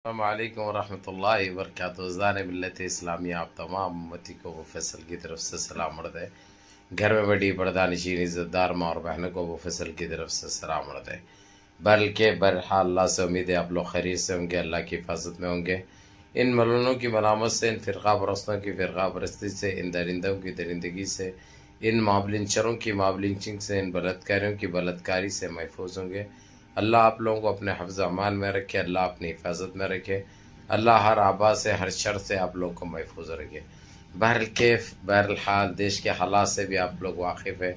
अस्सलामुअलैकुम वरहमतुल्लाहि वबरकातुहू। ज़ान मिल्लत इस्लामिया आप तमाम उम्मती को वो फैसल की तरफ से सलाम अर्ज़ है। घर में बड़ी पर्दानशीन इज़्ज़तदार माँ और बहनों को वो फैसल की तरफ से सलाम अर्ज़ है। बल्कि बहरहाल अल्लाह से उम्मीद है आप लोग खैरियत से होंगे, अल्लाह की हिफाजत में होंगे। इन मलूनों की मलामत से, इन फ़िरका परस्तों की फ़िरका परस्ती से, इन दरिंदों की दरिंदगी से, इन माबलिंचरों की माबलिंचिंग से, इन बलात्कारियों की बलात्कारी से महफूज होंगे। अल्लाह आप लोगों को अपने हफ्ज़ अमान में रखे, अल्लाह अपनी हिफाजत में रखे, अल्लाह हर आबा से, हर शर से आप लोग को महफूज रखे। बहरहाल देश के हालात से भी आप लोग वाकिफ़ है,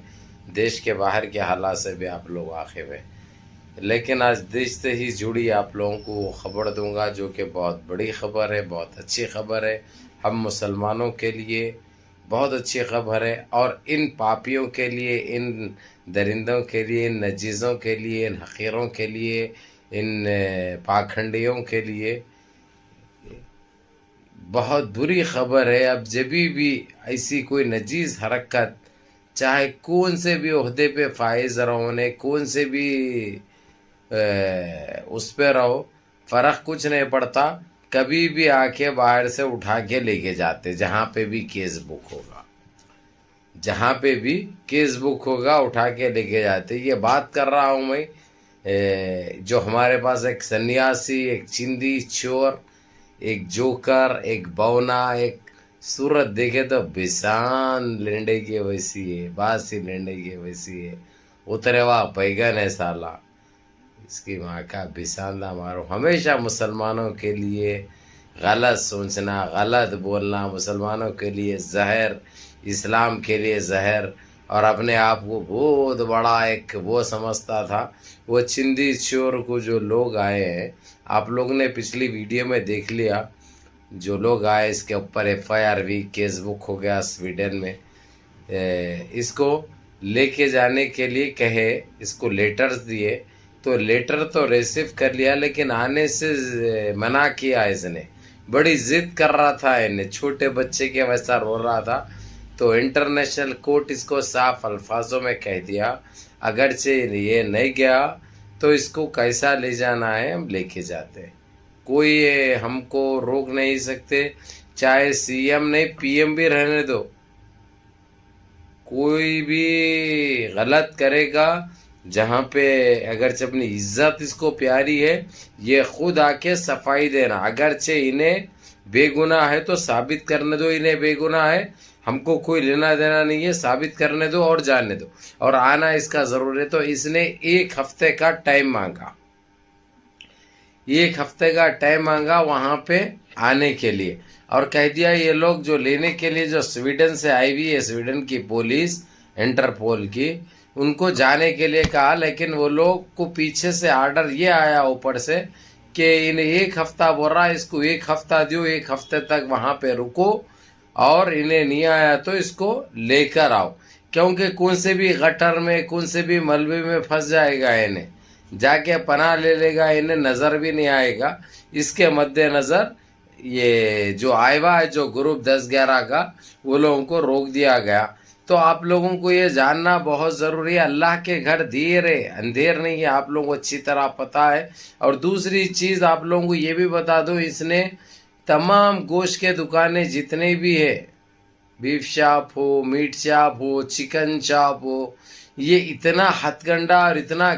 देश के बाहर के हालात से भी आप लोग वाकिफ़ है। लेकिन आज देश से ही जुड़ी आप लोगों को ख़बर दूंगा जो कि बहुत बड़ी ख़बर है, बहुत अच्छी ख़बर है। हम मुसलमानों के लिए बहुत अच्छी खबर है और इन पापियों के लिए, इन दरिंदों के लिए, इन नजीज़ों के लिए, इन हक़ीरों के लिए, इन पाखंडियों के लिए बहुत बुरी ख़बर है। अब जभी भी ऐसी कोई नजीज़ हरकत, चाहे कौन से भी ओहदे पे फाइज रहो ने, कौन से भी उस पे रहो, फ़र्क कुछ नहीं पड़ता, कभी भी आके बाहर से उठा के लेके जाते, जहाँ पे भी केस बुक होगा, जहाँ पे भी केस बुक होगा उठा के लेके जाते। ये बात कर रहा हूँ मैं जो हमारे पास एक सन्यासी, एक चिंदी चोर, एक जोकर, एक बौना, एक सूरत देखे तो बिसान लेंडे की वैसी है, बासी लेंडे की वैसी है, उतरे हुआ बैगन है साला, इसकी माँ का बिसांदा मारो। हमेशा मुसलमानों के लिए गलत सोचना, गलत बोलना, मुसलमानों के लिए जहर, इस्लाम के लिए जहर, और अपने आप को बहुत बड़ा एक वो समझता था। वो चिंदी चोर को जो लोग आए हैं, आप लोग ने पिछली वीडियो में देख लिया, जो लोग आए इसके ऊपर FIR भी केस बुक हो गया स्वीडन में। इसको लेके जाने के लिए कहे, इसको लेटर्स दिए, तो लेटर तो रिसीव कर लिया लेकिन आने से मना किया इसने। बड़ी जिद कर रहा था, इन्हें छोटे बच्चे के वैसा रो रहा था। तो इंटरनेशनल कोर्ट इसको साफ अल्फाजों में कह दिया, अगरचे ये नहीं गया तो इसको कैसा ले जाना है हम लेके जाते हैं, कोई ये हमको रोक नहीं सकते, चाहे CM नहीं PM भी रहने दो, कोई भी गलत करेगा जहाँ पे अगरचे अपनी इज्जत इसको प्यारी है, ये खुद आके सफाई देना। अगरचे इन्हें बेगुनाह है तो साबित करने दो इन्हें बेगुनाह है, हमको कोई लेना देना नहीं है, साबित करने दो और जाने दो, और आना इसका ज़रूर है। तो इसने 1 हफ्ते का टाइम मांगा, 1 हफ्ते का टाइम मांगा वहाँ पे आने के लिए, और कह दिया ये लोग जो लेने के लिए जो स्वीडन से आई हुई है, स्वीडन की पुलिस इंटरपोल की, उनको जाने के लिए कहा। लेकिन वो लोग को पीछे से आर्डर ये आया ऊपर से कि इन्हें 1 हफ्ता बोल रहा है, इसको 1 हफ्ता दो, 1 हफ्ते तक वहाँ पे रुको, और इन्हें नहीं आया तो इसको लेकर आओ, क्योंकि कौन से भी गटर में, कौन से भी मलबे में फंस जाएगा, इन्हें जाके पनाह ले लेगा, इन्हें नज़र भी नहीं आएगा। इसके मद्देनज़र ये जो आयवा है, जो ग्रुप 10-11 का, वो लोगों को रोक दिया गया। तो आप लोगों को ये जानना बहुत ज़रूरी है, अल्लाह के घर देर है, अंधेर नहीं है, आप लोगों को अच्छी तरह पता है। और दूसरी चीज़ आप लोगों को ये भी बता दूं, इसने तमाम गोश्त के दुकानें जितने भी है, बीफ शॉप हो, मीट शॉप हो, चिकन शॉप हो, ये इतना हथकंडा और इतना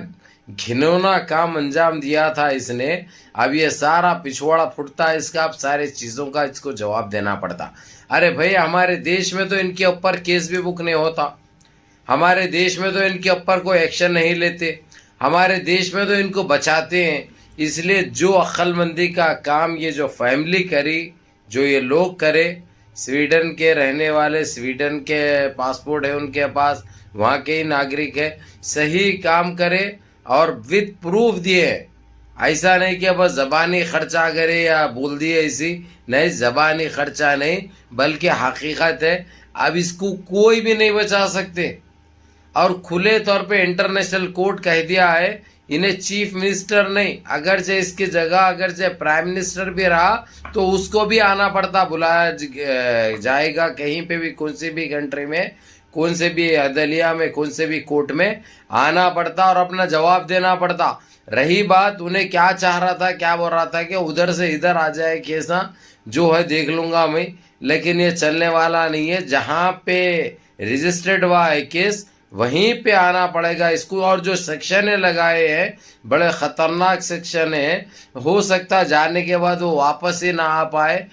घिनौना काम अंजाम दिया था इसने। अब ये सारा पिछवाड़ा फुटता है इसका, अब सारे चीज़ों का इसको जवाब देना पड़ता। अरे भाई, हमारे देश में तो इनके ऊपर केस भी बुक नहीं होता, हमारे देश में तो इनके ऊपर कोई एक्शन नहीं लेते, हमारे देश में तो इनको बचाते हैं। इसलिए जो अक्लमंदी का काम ये जो फैमिली करी, जो ये लोग करे, स्वीडन के रहने वाले, स्वीडन के पासपोर्ट है उनके पास, वहाँ के ही नागरिक है, सही काम करे और विद प्रूफ दिए। ऐसा नहीं कि बस ज़बानी खर्चा करे या बोल दिए ऐसी, नहीं, ज़बानी खर्चा नहीं बल्कि हकीकत है। अब इसको कोई भी नहीं बचा सकते, और खुले तौर पे इंटरनेशनल कोर्ट कह दिया है इन्हें चीफ मिनिस्टर नहीं, अगर से इसकी जगह अगर से प्राइम मिनिस्टर भी रहा तो उसको भी आना पड़ता, बुलाया जाएगा कहीं पे भी, कौन सी भी कंट्री में, कौन से भी अदलिया में, कौन से भी कोर्ट में आना पड़ता और अपना जवाब देना पड़ता। रही बात उन्हें क्या चाह रहा था, क्या बोल रहा था कि उधर से इधर आ जाए केसा, जो है देख लूंगा मैं, लेकिन ये चलने वाला नहीं है। जहां पे रजिस्टर्ड हुआ है केस वहीं पे आना पड़ेगा इसको। और जो सेक्शन लगाए हैं बड़े खतरनाक सेक्शन है, हो सकता जाने के बाद वो वापस ही ना आ पाए,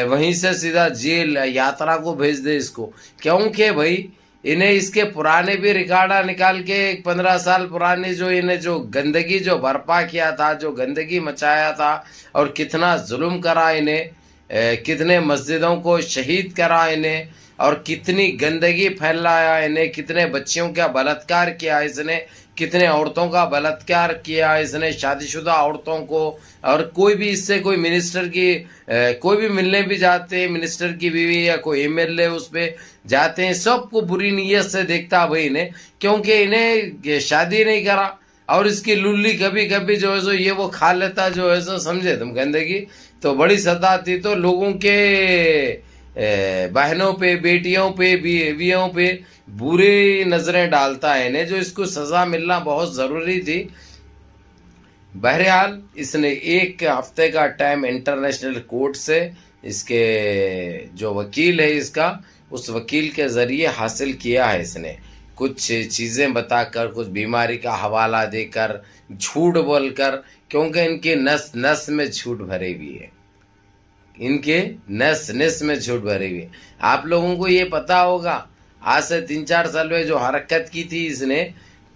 वहीं से सीधा जेल यात्रा को भेज दे इसको। क्योंकि भाई इन्हें इसके पुराने भी रिकॉर्डा निकाल के 15 साल पुरानी जो इन्हें जो गंदगी जो बर्पा किया था, जो गंदगी मचाया था, और कितना जुल्म करा इन्हें, कितने मस्जिदों को शहीद करा इन्हें, और कितनी गंदगी फैलाया इन्हें, कितने बच्चियों का बलात्कार किया इसने, कितने औरतों का बलात्कार किया इसने, शादीशुदा औरतों को। और कोई भी इससे कोई मिनिस्टर की कोई भी मिलने भी जाते हैं, मिनिस्टर की बीवी या कोई एमएलए उस पर जाते हैं, सबको बुरी नीयत से देखता भाई इन्हें, क्योंकि इन्हें शादी नहीं करा। और इसकी लुल्ली कभी कभी जो है सो ये वो खा लेता जो है सो, समझे तुम, गंदगी तो बड़ी सता थी। तो लोगों के बहनों पे, बेटियों पे, बीवियों पे बुरी नजरें डालता है इन्हें, जो इसको सजा मिलना बहुत जरूरी थी। बहरहाल इसने 1 हफ्ते का टाइम इंटरनेशनल कोर्ट से इसके जो वकील है इसका, उस वकील के जरिए हासिल किया है इसने। कुछ चीज़ें बताकर, कुछ बीमारी का हवाला देकर, झूठ बोलकर, क्योंकि इनके नस नस में झूठ भरे हुई है, इनके नस नस में झूठ भरे हुए। आप लोगों को ये पता होगा आज से 3-4 साल में जो हरकत की थी इसने,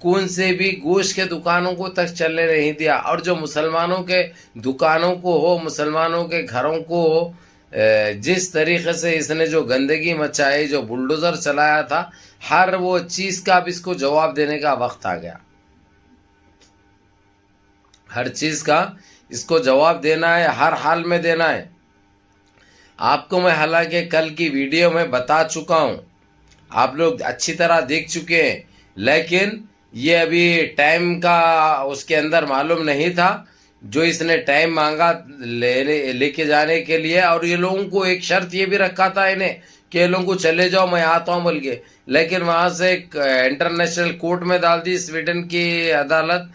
कौन से भी गोश्त के दुकानों को तक चलने नहीं दिया। और जो मुसलमानों के दुकानों को हो, मुसलमानों के घरों को हो, जिस तरीके से इसने जो गंदगी मचाई, जो बुलडोजर चलाया था, हर वो चीज का अब इसको जवाब देने का वक्त आ गया। हर चीज का इसको जवाब देना है, हर हाल में देना है। आपको मैं हालांकि कल की वीडियो में बता चुका हूं, आप लोग अच्छी तरह देख चुके हैं, लेकिन ये अभी टाइम का उसके अंदर मालूम नहीं था जो इसने टाइम मांगा लेके जाने के लिए। और ये लोगों को एक शर्त ये भी रखा था इन्हें कि ये लोगों को चले जाओ, मैं आता हूँ बोल के, लेकिन वहां से इंटरनेशनल कोर्ट में डाल दी, स्वीडन की अदालत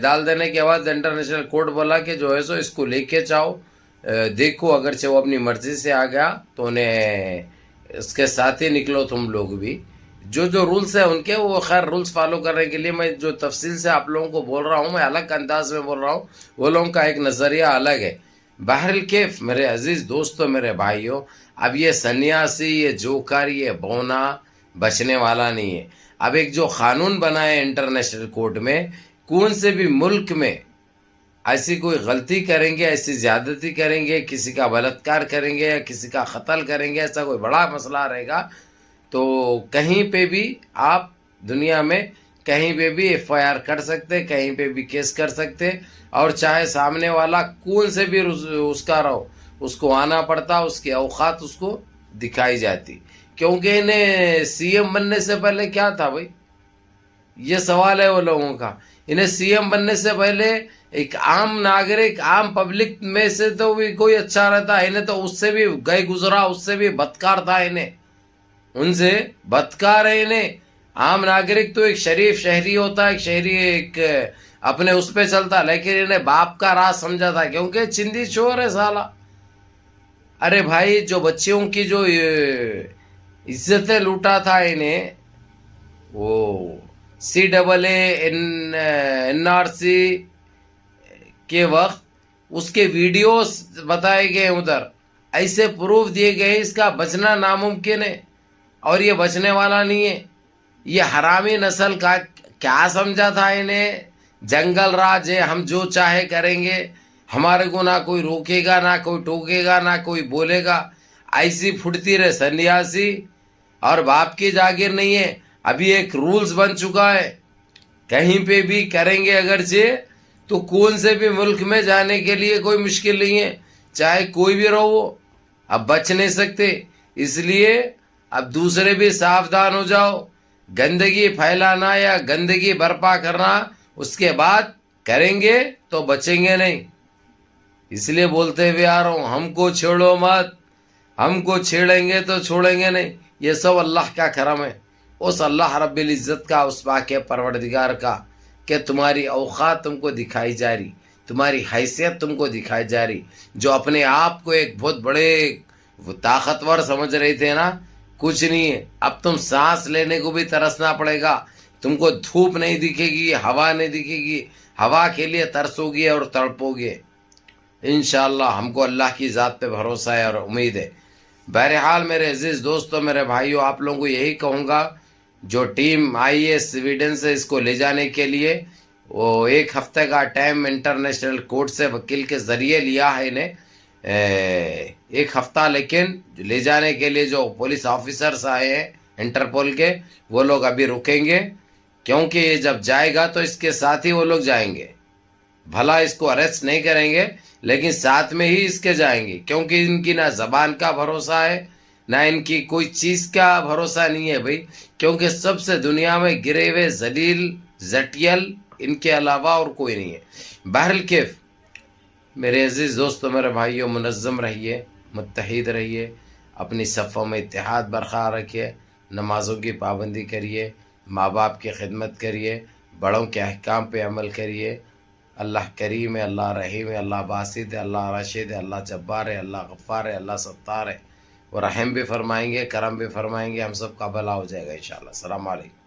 डाल देने के बाद इंटरनेशनल कोर्ट बोला कि जो है सो इसको लेके जाओ, देखो अगरचे वो अपनी मर्जी से आ गया तो उन्हें इसके साथ ही निकलो तुम लोग भी। जो जो रूल्स है उनके, वो खैर रूल्स फॉलो करने के लिए मैं जो तफसील से आप लोगों को बोल रहा हूँ, मैं अलग अंदाज में बोल रहा हूँ, वो लोगों का एक नज़रिया अलग है। बहरहाल के मेरे अजीज़ दोस्तों, मेरे भाइयों, अब ये सन्यासी, ये जोकर, ये बौना बचने वाला नहीं है। अब एक जो कानून बना है इंटरनेशनल कोर्ट में, कौन से भी मुल्क में ऐसी कोई गलती करेंगे, ऐसी ज्यादती करेंगे, किसी का बलात्कार करेंगे या किसी का कत्ल करेंगे, ऐसा कोई बड़ा मसला रहेगा तो कहीं पे भी आप दुनिया में कहीं पे भी एफआईआर कर सकते, कहीं पे भी केस कर सकते, और चाहे सामने वाला कौन से भी उसका रहो, उसको आना पड़ता, उसकी औकात उसको दिखाई जाती। क्योंकि इन्हें सीएम बनने से पहले क्या था भाई, ये सवाल है वो लोगों का। इन्हें सीएम बनने से पहले एक आम नागरिक, आम पब्लिक में से तो भी कोई अच्छा रहता, इन्हें तो उससे भी गए गुजरा, उससे भी बदकार था, इन्हें उनसे बदकार है इन्हें। आम नागरिक तो एक शरीफ शहरी होता है, एक शहरी एक अपने उस पे चलता, लेकिन इन्हें बाप का राज समझा था, क्योंकि चिंदी चोर है साला। अरे भाई, जो बच्चियों की जो इज्जतें लूटा था इन्हें, वो CAA-NRC के वक्त उसके वीडियोस बताए गए, उधर ऐसे प्रूफ दिए गए, इसका बचना नामुमकिन है और ये बचने वाला नहीं है। ये हरामी नस्ल का क्या समझा था इन्हें, जंगल राज है, हम जो चाहे करेंगे, हमारे को ना कोई रोकेगा, ना कोई टोकेगा, ना कोई बोलेगा। ऐसी फुटती रहे सन्यासी, और बाप की जागीर नहीं है। अभी एक रूल्स बन चुका है, कहीं पे भी करेंगे अगरचे तो कौन से भी मुल्क में जाने के लिए कोई मुश्किल नहीं है, चाहे कोई भी रहो, अब बच नहीं सकते। इसलिए अब दूसरे भी सावधान हो जाओ। गंदगी फैलाना या गंदगी बर्पा करना उसके बाद करेंगे तो बचेंगे नहीं। इसलिए बोलते हुए आ रहा हूं, हमको छेड़ो मत, हमको छेड़ेंगे तो छोड़ेंगे नहीं। ये सब अल्लाह का करम है, उस अल्लाह रब्बिल इज़्ज़त का, उस पाके परवरदिगार का। कि तुम्हारी औकात तुमको दिखाई जा रही, तुम्हारी हैसियत तुमको दिखाई जा रही। जो अपने आप को एक बहुत बड़े वो ताकतवर समझ रहे थे ना, कुछ नहीं है। अब तुम सांस लेने को भी तरसना पड़ेगा। तुमको धूप नहीं दिखेगी, हवा नहीं दिखेगी, हवा के लिए तरसोगे और तड़पोगे। इंशाअल्लाह हमको अल्लाह की ज़ात पे भरोसा है और उम्मीद है। बहरहाल मेरे अजीज़ दोस्तों, मेरे भाइयों, आप लोगों को यही कहूँगा, जो टीम आई है स्वीडन से इसको ले जाने के लिए, वो 1 हफ्ते का टाइम इंटरनेशनल कोर्ट से वकील के ज़रिए लिया है इन्हें, 1 हफ्ता। लेकिन ले जाने के लिए जो पुलिस ऑफिसर्स आए हैं इंटरपोल के, वो लोग अभी रुकेंगे, क्योंकि ये जब जाएगा तो इसके साथ ही वो लोग जाएंगे। भला इसको अरेस्ट नहीं करेंगे, लेकिन साथ में ही इसके जाएंगे, क्योंकि इनकी ना ज़बान का भरोसा है, ना इनकी कोई चीज़ का भरोसा नहीं है भाई। क्योंकि सबसे दुनिया में गिरे हुए जलील जटियल इनके अलावा और कोई नहीं है। बहरल केफ मेरे अजीज़ दोस्तों, मेरे भाइयों, मुनज़्ज़म रहिए, मुत्तहिद रहिए, अपनी सफ़ों में इत्तेहाद बरकरार रखिए, नमाज़ों की पाबंदी करिए, माँ बाप की खिदमत करिए, बड़ों के अहकाम पे अमल करिए। अल्लाह करीम है, अल्लाह रहीम है, अल्लाह बासित है, अल्लाह राशिद है, अल्लाह जब्बार है, अल्लाह गफ़्फ़ार है, अल्लाह सत्तार है। और रहम भी फरमाएंगे, करम भी फरमाएंगे, हम सब का भला हो जाएगा इंशाअल्लाह। अस्सलाम वालेकुम।